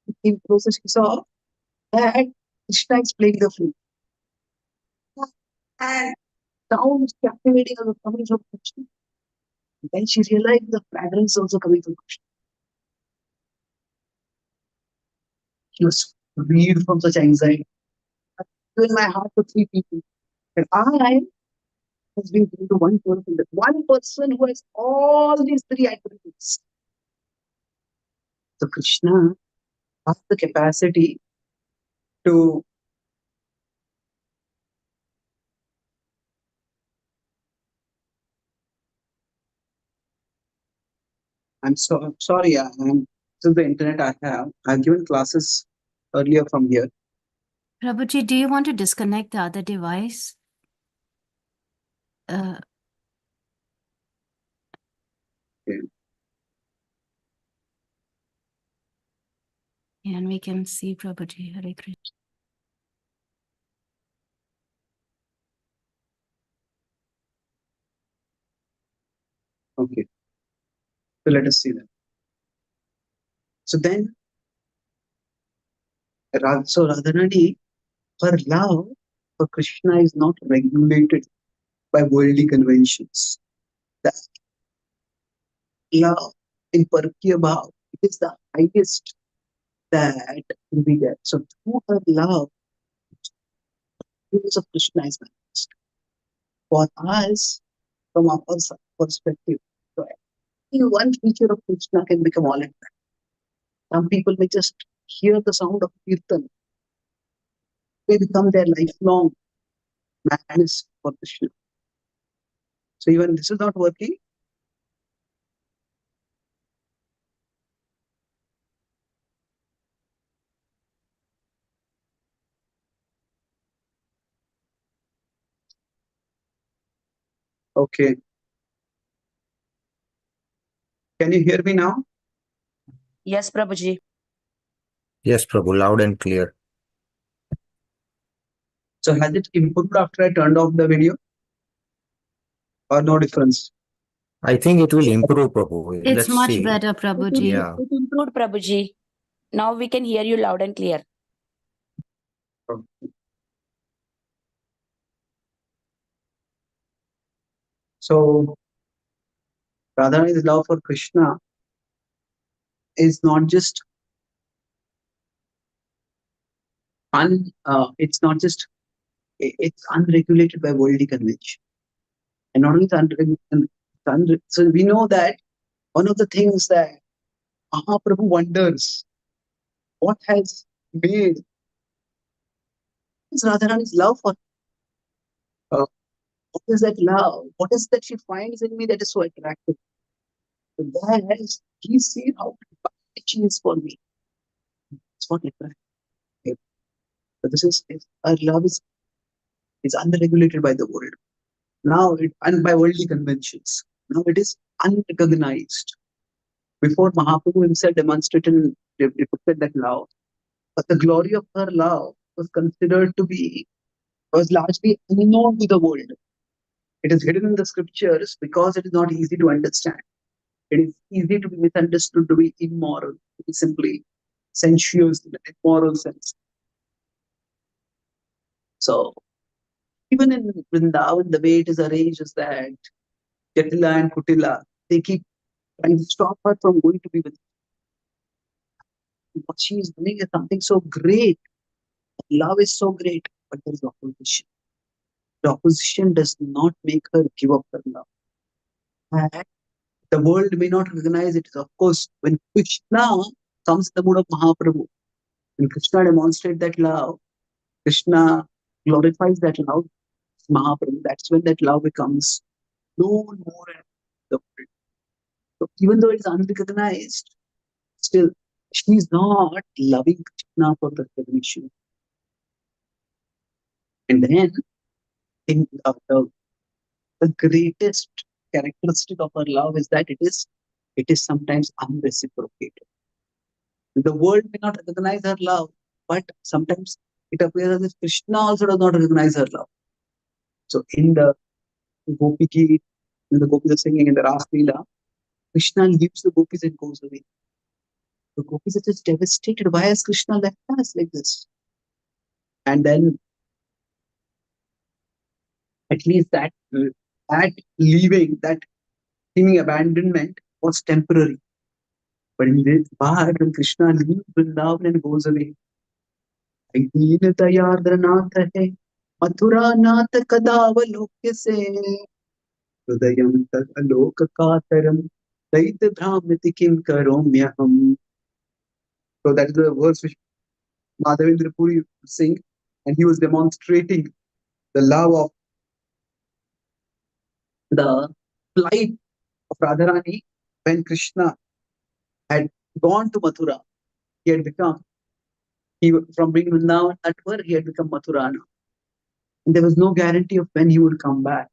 She came closer, she saw that Krishna is playing the flute. And sound is captivating as coming from Krishna. And then she realized the fragrance also coming from Krishna. She was freed from such anxiety. I've given my heart to three people. And I has been given to one person. That one person who has all these three attributes. So Krishna has the capacity to sorry, this is the internet I have. I've given classes earlier from here. Prabhuji, do you want to disconnect the other device? Okay. Yeah, and we can see Prabhuji. Hare Krishna. Okay. So let us see that. So then, so Radharani, her love for Krishna is not regulated by worldly conventions. That love in Parkya Bhav, it is the highest that will be there. So through her love, because of Krishna is manifest. For us, from our perspective, so any one feature of Krishna can become all in that. Some people may just hear the sound of Kirtan. They become their lifelong madness for Krishna. So even this is not working. Okay. Can you hear me now? Yes, Prabhuji. Yes, Prabhu, loud and clear. So has it improved after I turned off the video? Or no difference? I think it will improve, Prabhu. It's Let's much see. better, Prabhuji. Yeah. It improved, Prabhuji. Now we can hear you loud and clear. So Radharani's love for Krishna is not just it's not just, it's unregulated by worldly convention. And not only it's so we know that one of the things that Mahaprabhu wonders, what has made is Radharani's love for what is that love? What is that she finds in me that is so attractive? So that he sees how she is for me. It's what attractive. But this is our love is unregulated by the world. Now and by worldly conventions. Now it is unrecognized. Before Mahaprabhu himself demonstrated depicted that love, but the glory of her love was considered to be was largely unknown to the world. It is hidden in the scriptures because it is not easy to understand. It is easy to be misunderstood to be immoral, to be simply sensuous in an immoral sense. So even in Vrindavan, the way it is arranged is that Jatila and Kutila, they keep trying to stop her from going to be with him. What she is doing is something so great. love is so great, but there is opposition. The opposition does not make her give up her love. And the world may not recognize it. Of course, when Krishna comes in the mood of Mahaprabhu, when Krishna demonstrates that love, Krishna glorifies that love, Mahaprabhu. That's when that love becomes known more in the world. So even though it is unrecognized, still she's not loving Krishna for the recognition. And then in the greatest characteristic of her love is that it is sometimes unreciprocated. The world may not recognize her love, but sometimes it appears as if Krishna also does not recognize her love. So in the Gopi Geet, when the gopis are singing in the Ras Leela, Krishna leaves the gopis and goes away. The gopis are just devastated. Why has Krishna left us like this? And then at least that leaving, that seeming abandonment was temporary. But in this part, when Krishna leaves Vrindavan and goes away, दीनदयार्द्रनाथ है मथुरा नाथ कदावलोक्य से हृदयं तदलोक कातरम दैत्य भ्रामति किं करोम्यहम्. So that is the verse which Madhavendra Puri sing, and he was demonstrating the love of the plight of Radharani when Krishna had gone to Mathura. He had become, from being Vrindavan Atwar, he had become Mathurana. And there was no guarantee of when he would come back.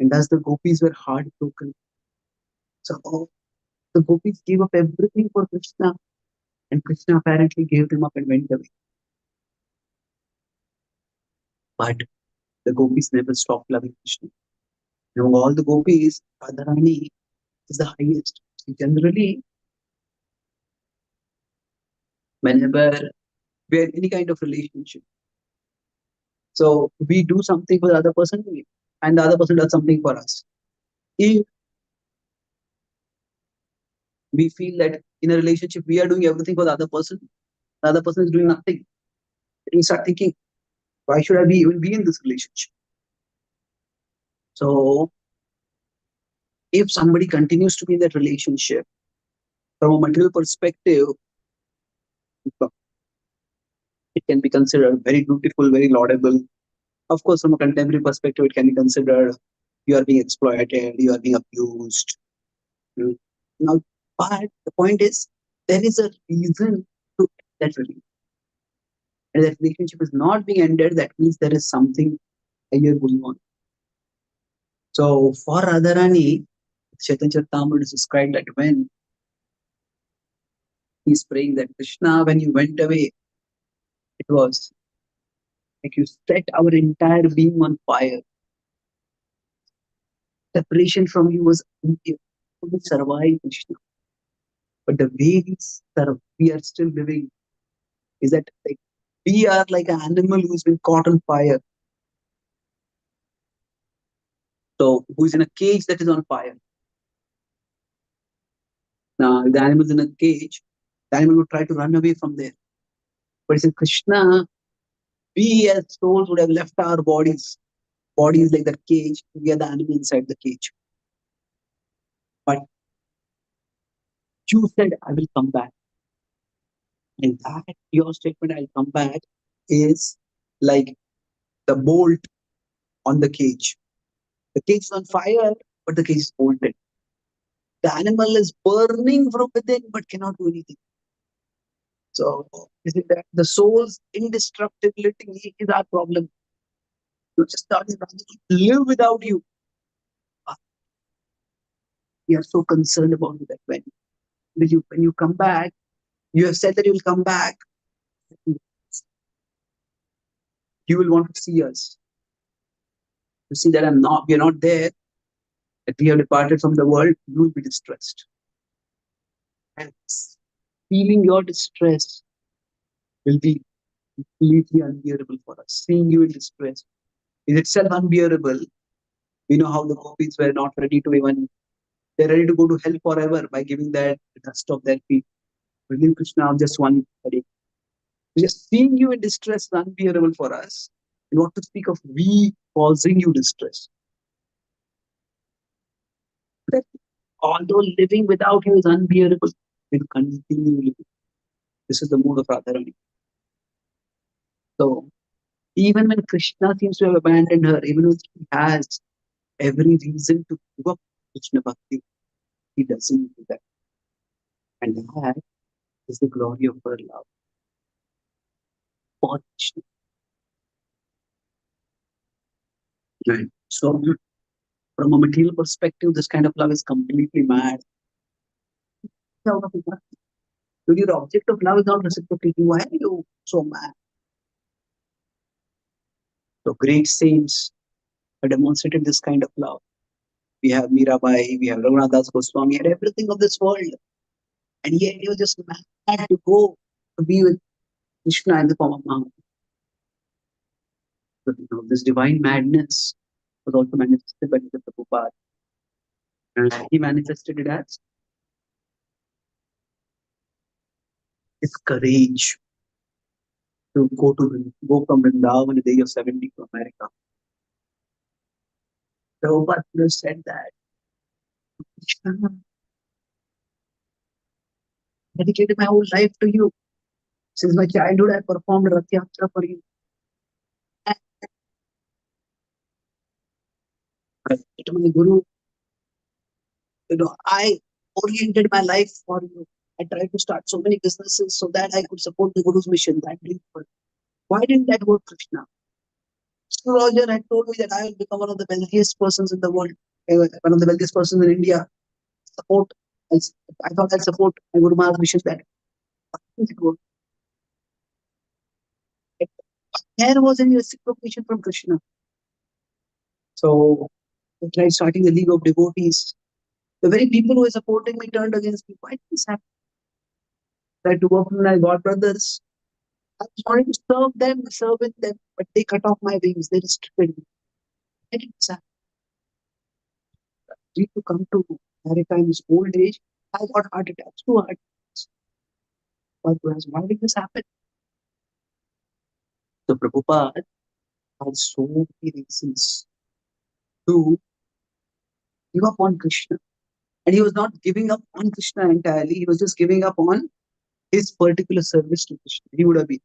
And thus the gopis were heartbroken. So the gopis gave up everything for Krishna, and Krishna apparently gave them up and went away. But the gopis never stopped loving Krishna. Among all the gopis, Radharani is the highest. Generally, whenever we are in any kind of relationship, so we do something for the other person, and the other person does something for us. If we feel that in a relationship we are doing everything for the other person is doing nothing, we start thinking, why should I even be in this relationship? So if somebody continues to be in that relationship, from a material perspective, it can be considered very beautiful, very laudable. Of course, from a contemporary perspective, it can be considered you are being exploited, you are being abused. Now, but the point is, there is a reason to end that relationship. And that relationship is not being ended, that means there is something higher going on. So for Radharani, Chaitanya Charan Prabhu is described that when he's praying that Krishna, when you went away, it was like you set our entire being on fire. Separation from you was unbearable. We survive Krishna. But the way we are still living is that like we are like an animal who's been caught on fire. So who's in a cage that is on fire. Now, if the animal is in a cage, the animal would try to run away from there. But it's in Krishna, we as souls would have left our bodies like that cage. We are the animal inside the cage. But you said, I will come back. And that, your statement, I'll come back, is like the bolt on the cage. The cage is on fire, but the cage is bolted. The animal is burning from within, but cannot do anything. So, is it that the soul's indestructibility is our problem? You just started to live without you. We are so concerned about that. When you come back, you have said that you will come back. You will want to see us. To see that we are not there, that we have departed from the world, you will be distressed. And feeling your distress will be completely unbearable for us. Seeing you in distress is itself unbearable. We know how the gopis were not ready to even, they're ready to go to hell forever by giving that dust of their feet. Within Krishna, just one body. Just seeing you in distress is unbearable for us. And what to speak of we causing you distress? That although living without you is unbearable, we'll continue living. This is the mood of Radharani. So, even when Krishna seems to have abandoned her, even though he has every reason to give up Krishna Bhakti, he doesn't do that. And that is the glory of her love for Krishna. Right. So, from a material perspective, this kind of love is completely mad. Out of it, so your object of love is not reciprocating. Why are you so mad? So great saints have demonstrated this kind of love. We have Mirabai, we have Raghunath Goswami, and everything of this world. And yet you're just mad to go to be with Krishna in the form of Mahaprabhu. But this divine madness was also manifested by the Prabhupada. And he manifested it as his courage to go from Vrindavan at the age of 70 to America. Prabhupada could have said that Krishna, dedicated my whole life to you. Since my childhood, I performed Rath Yatra for you. To my Guru, I oriented my life for you. I tried to start so many businesses so that I could support the Guru's mission. That didn't work. Why didn't that work, Krishna? Astrologer had told me that I will become one of the wealthiest persons in the world, one of the wealthiest persons in India. I thought I'd support my Guru Maharaj's mission. That didn't work. There was any reciprocation from Krishna. So I tried starting the League of Devotees. The very people who were supporting me turned against me. Why did this happen? I tried to work with my god brothers. I was wanting to serve with them, but they cut off my wings. They restricted me. Why did this happen? I need to come to America in his old age. I got heart attacks, 2 heart attacks. But why did this happen? So Prabhupada had so many reasons to give up on Krishna. And he was not giving up on Krishna entirely. He was just giving up on his particular service to Krishna. He would have been.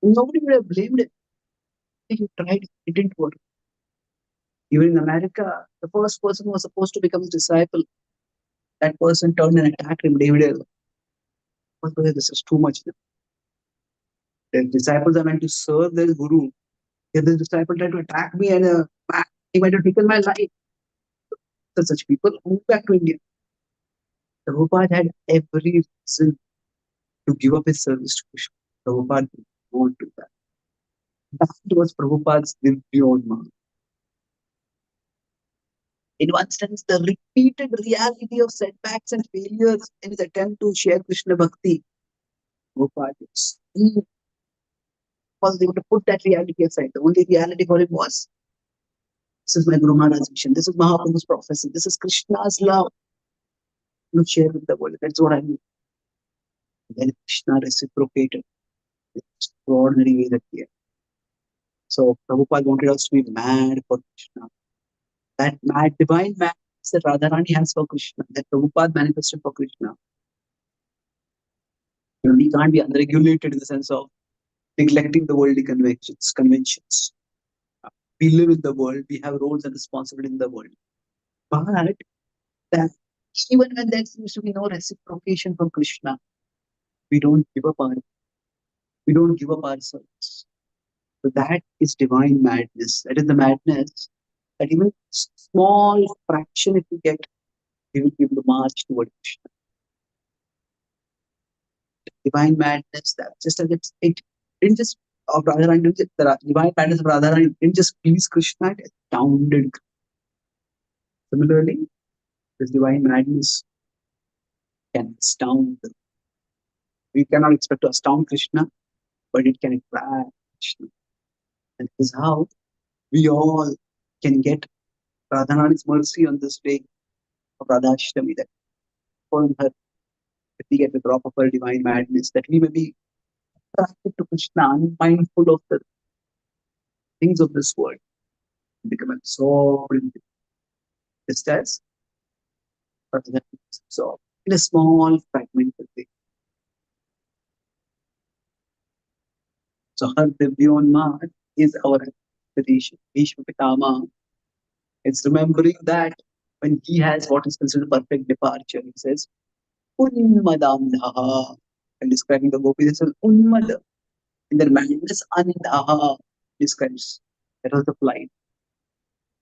Nobody would have blamed him. He tried, it didn't work. Even in America, the first person who was supposed to become his disciple, that person turned and attacked him, David. This is too much. The disciples are meant to serve their Guru. If the disciple tried to attack me and he might have taken my life. So such people move back to India. Prabhupada had every reason to give up his service to Krishna. Prabhupada did not do that. That was Prabhupada's Divyonmada. In one sense, the repeated reality of setbacks and failures in his attempt to share Krishna Bhakti, Prabhupada was able to put that reality aside. The only reality for him was, this is my Guru Maharaj's mission, this is Mahaprabhu's prophecy, this is Krishna's love. You share with the world. That's what I mean. Then Krishna reciprocated in extraordinary way that year. So Prabhupada wanted us to be mad for Krishna. That divine madness that Radharani has for Krishna, that Prabhupada manifested for Krishna. We can't be unregulated in the sense of neglecting the worldly conventions. We live in the world, we have roles and responsibility in the world. But that even when there seems to be no reciprocation from Krishna, we don't give up ourselves. So that is divine madness. That is the madness that even small fraction if we get, we will be able to march toward Krishna. Divine madness, that just as it didn't just of Radharani, the divine madness of Radharani didn't just please Krishna, it astounded. Similarly, this divine madness can astound. We cannot expect to astound Krishna, but it can attract Krishna. And this is how we all can get Radharani's mercy on this day of Radhashtami, that for her, if we get the drop of her divine madness, that we may be attracted to Krishna, unmindful of the things of this world, become absorbed in it, just as Radharani is absorbed in a small fragmented way. So her Divyonmada is our aspiration. Bhishma Pitama is remembering that when he has what is considered perfect departure, he says, Unmadamdaha, and describing the gopis as Unmada. In their madness, Andaha describes. That was the flight.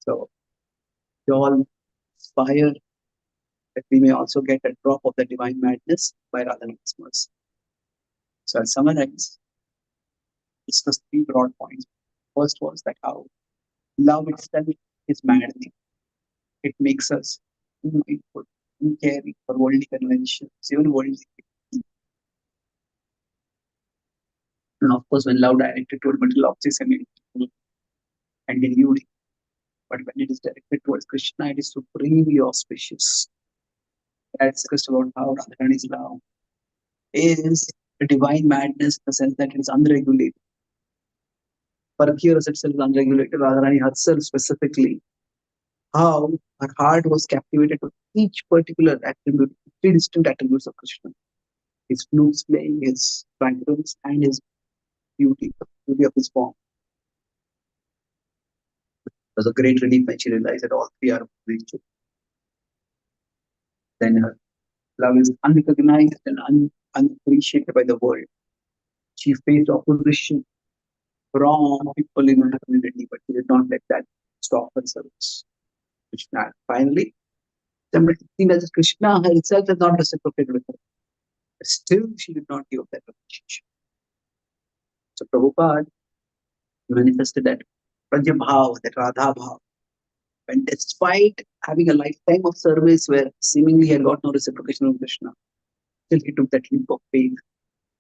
So they all aspire that we may also get a drop of the divine madness by Radharani's mercy. So I'll summarize, discuss three broad points. First was that how love itself is maddening. It makes us unmindful, uncaring for worldly conventions, even worldly. And of course, when love directed toward material objects and deluding, but when it is directed towards Krishna, it is supremely auspicious. That's discussed about how Radharani's love is a divine madness in the sense that it is unregulated. Parkhiras itself is unregulated. Radharani herself specifically, how her heart was captivated with each particular attribute, three distinct attributes of Krishna: his flutes playing, his fragrance, and his beauty, the beauty of his form. It was a great relief when she realized that all three are of nature. Then her love is unrecognized and unappreciated by the world. She faced opposition from people in her community, but she did not let that stop her service. Krishna. Finally, seen as Krishna herself has not reciprocated with her. But still, she did not give up that relationship. So Prabhupada manifested that Prajabhav, that Radha Bhav. And despite having a lifetime of service where seemingly he had got no reciprocation of Krishna, still he took that leap of faith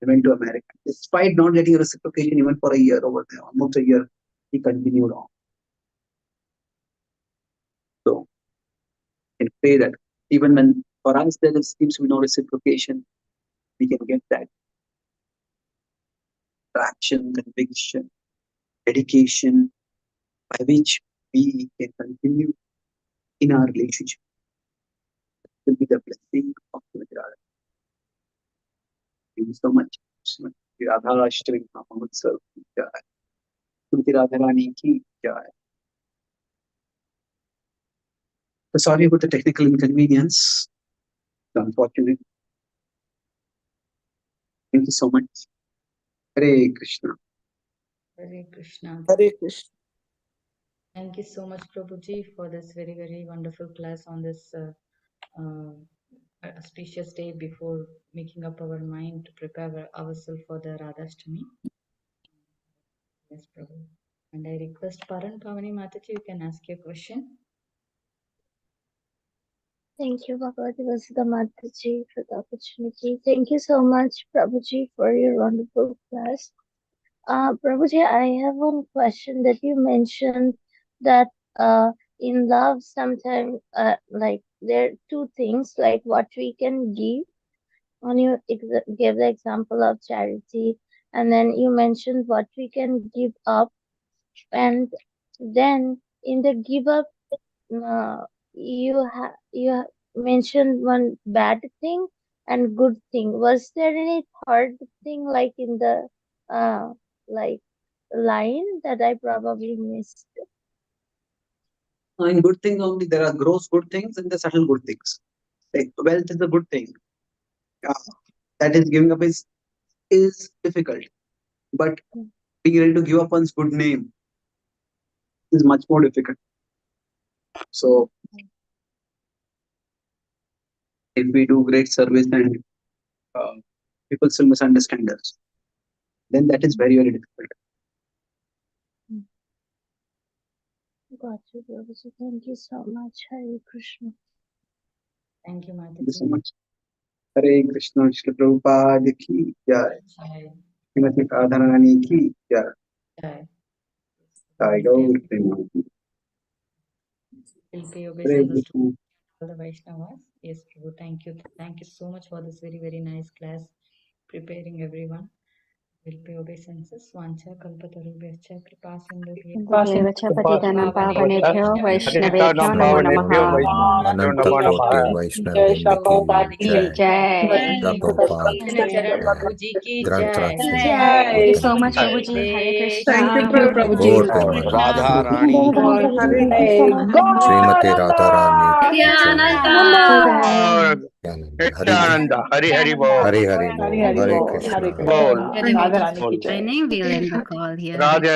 and went to America. Despite not getting a reciprocation even for a year over there, almost a year, he continued on. So, you can say that even when for us there seems to be no reciprocation, we can get that traction, conviction, dedication by which we can continue in our relationship. It will be the blessing of Srimati Radha. Thank you so much. Srimati Radha Ashtami Mahamutsav ki jai. Srimati Radharani ki jai. So sorry about the technical inconvenience. It's unfortunate. Thank you so much. Hare Krishna. Hare Krishna. Hare Krishna. Thank you so much, Prabhuji, for this very, very wonderful class on this auspicious day before making up our mind to prepare ourselves for the Radhashtami. Yes, Prabhu. And I request Paran Pavani Mataji, you can ask your question. Thank you, Bhagavati Mataji, for the opportunity. Thank you so much, Prabhuji, for your wonderful class. Prabhuji, I have one question that you mentioned that in love sometimes like there are two things like what we can give. When you gave the example of charity, and then you mentioned what we can give up, and then in the give up you mentioned one bad thing and good thing. Was there any third thing like in the like line that I probably missed? In good things only, there are gross good things and the subtle good things. Like wealth is a good thing. That is giving up is difficult. But being ready to give up one's good name is much more difficult. So if we do great service and people still misunderstand us, then that is very, very difficult. Got you, Prabhuji. Thank you so much. Hare Krishna. Thank you, Thank you so Mataji. much. Hare Krishna, Shri Prabhupada ki jai. Jai. Srimati Radharani ki jai. Jai. Jai Gaur Premanandi. Will pay Hare obeisance to Krishna. all the Vaishnavas. Yes, Prabhu. Thank you. Thank you so much for this very, very nice class, preparing everyone. will pay obeisances. Vancha kalpatarubhyascha kripasindhubhya Devacha patitanam pavanebhyo Vaishnavebhyo namo namaha. Ananta Koti Vaishnav Vrinda ki jai. Jai. Prabhupada Chaitanya Charan jai. Prabhuji ki Granth jai. Rakhi. Thank you so Thank much, you. Prabhuji. Hare Krishna. Thank you, Prabhuji. Gaur Premanand. Radharani. Srimati Radharani ki jai. Nityananda. Hari Hari Bol. Hari Hari Bol. Hare Krishna. Bol. Thank you. Joining, we'll end the call here. Radhe